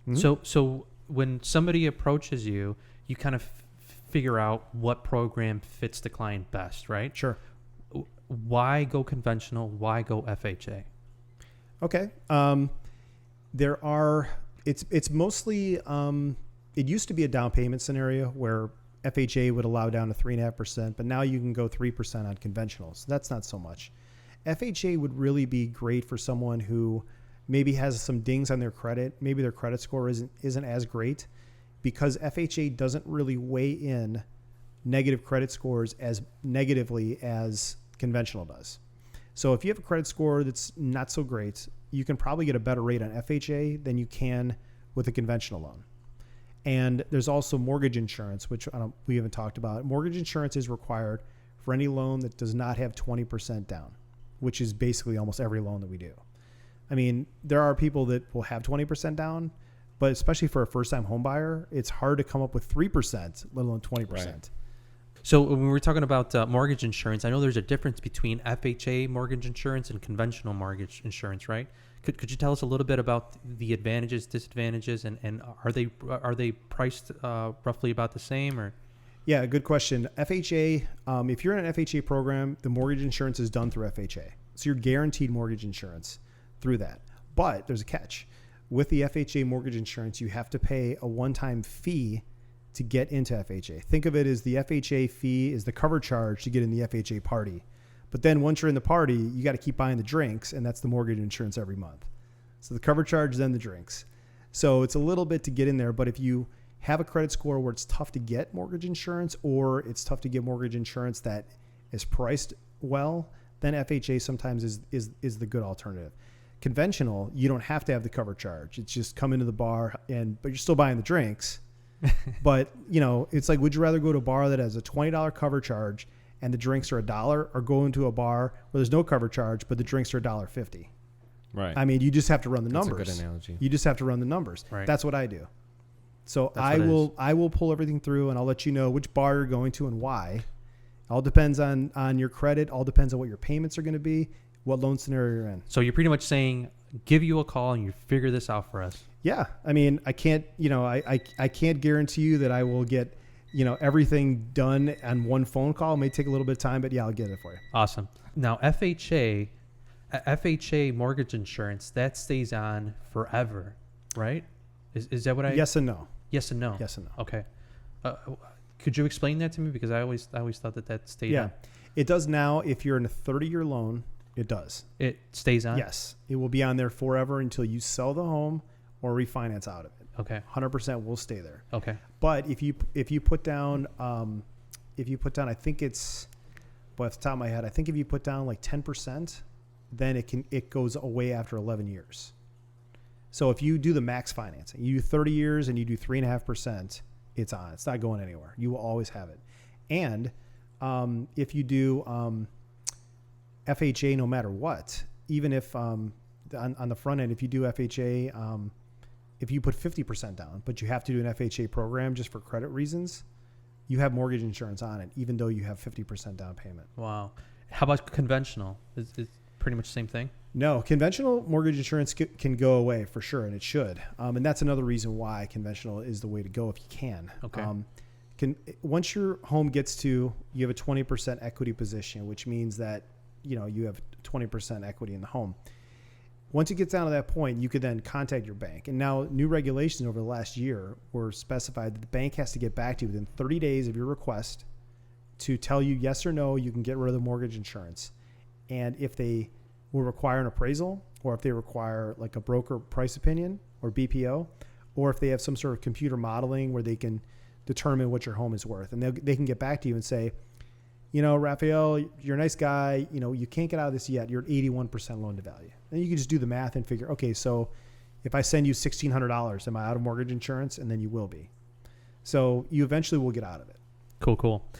Mm-hmm. So when somebody approaches you, you kind of figure out what program fits the client best, right? Sure. Why go conventional? Why go FHA? Okay. It's mostly, it used to be a down payment scenario where FHA would allow down to 3.5%, but now you can go 3% on conventionals. That's not so much. FHA would really be great for someone who maybe has some dings on their credit. Maybe their credit score isn't as great, because FHA doesn't really weigh in negative credit scores as negatively as conventional does. So if you have a credit score that's not so great, you can probably get a better rate on FHA than you can with a conventional loan. And there's also mortgage insurance, which we haven't talked about. Mortgage insurance is required for any loan that does not have 20% down, which is basically almost every loan that we do. I mean, there are people that will have 20% down, but especially for a first-time home buyer, it's hard to come up with 3%, let alone 20%. Right. So when we're talking about mortgage insurance, I know there's a difference between FHA mortgage insurance and conventional mortgage insurance, right? Could you tell us a little bit about the advantages, disadvantages, and are they priced roughly about the same, or? Yeah, good question. FHA, if you're in an FHA program, the mortgage insurance is done through FHA. So you're guaranteed mortgage insurance through that. But there's a catch. With the FHA mortgage insurance, you have to pay a one-time fee to get into FHA. Think of it as the FHA fee is the cover charge to get in the FHA party. But then once you're in the party, you got to keep buying the drinks, and that's the mortgage insurance every month. So the cover charge, then the drinks. So it's a little bit to get in there, but if you have a credit score where it's tough to get mortgage insurance, or it's tough to get mortgage insurance that is priced well, then FHA sometimes is the good alternative. Conventional, you don't have to have the cover charge. It's just come into the bar, but you're still buying the drinks. But, it's like, would you rather go to a bar that has a $20 cover charge and the drinks are $1, or go into a bar where there's no cover charge, but the drinks are $1.50? Right. I mean, you just have to run the numbers. That's a good analogy. You just have to run the numbers. Right. That's what I do. So I will pull everything through, and I'll let you know which bar you're going to and why. All depends on your credit. All depends on what your payments are going to be, what loan scenario you're in. So you're pretty much saying, give you a call and you figure this out for us. Yeah. I mean, I can't, I can't guarantee you that I will get, everything done on one phone call. It may take a little bit of time, but yeah, I'll get it for you. Awesome. Now, FHA mortgage insurance, that stays on forever, right? Is that what I? Yes and no. Yes and no. Yes and no. Okay. Could you explain that to me? Because I always thought that stayed on. It does now. If you're in a 30-year loan, it does. It stays on? Yes. It will be on there forever until you sell the home or refinance out of it. Okay. 100% will stay there. Okay. But if you put down, I think it's, off the top of my head, I think if you put down like 10%, then it goes away after 11 years. So if you do the max financing, you do 30 years and you do 3.5%, it's on. It's not going anywhere. You will always have it. And if you do FHA, no matter what, even if on the front end, if you do FHA, if you put 50% down, but you have to do an FHA program just for credit reasons, you have mortgage insurance on it, even though you have 50% down payment. Wow. How about conventional? Is pretty much the same thing? No, conventional mortgage insurance can go away for sure, and it should. And that's another reason why conventional is the way to go if you can. Okay. Once your home gets to, you have a 20% equity position, which means that, you have 20% equity in the home. Once it gets down to that point, you could then contact your bank. And now new regulations over the last year were specified that the bank has to get back to you within 30 days of your request to tell you yes or no, you can get rid of the mortgage insurance. And if they will require an appraisal, or if they require like a broker price opinion or BPO, or if they have some sort of computer modeling where they can determine what your home is worth. And they can get back to you and say, Raphael, you're a nice guy. You can't get out of this yet. You're at 81% loan to value. And you can just do the math and figure, okay, so if I send you $1,600, am I out of mortgage insurance? And then you will be. So you eventually will get out of it. Cool.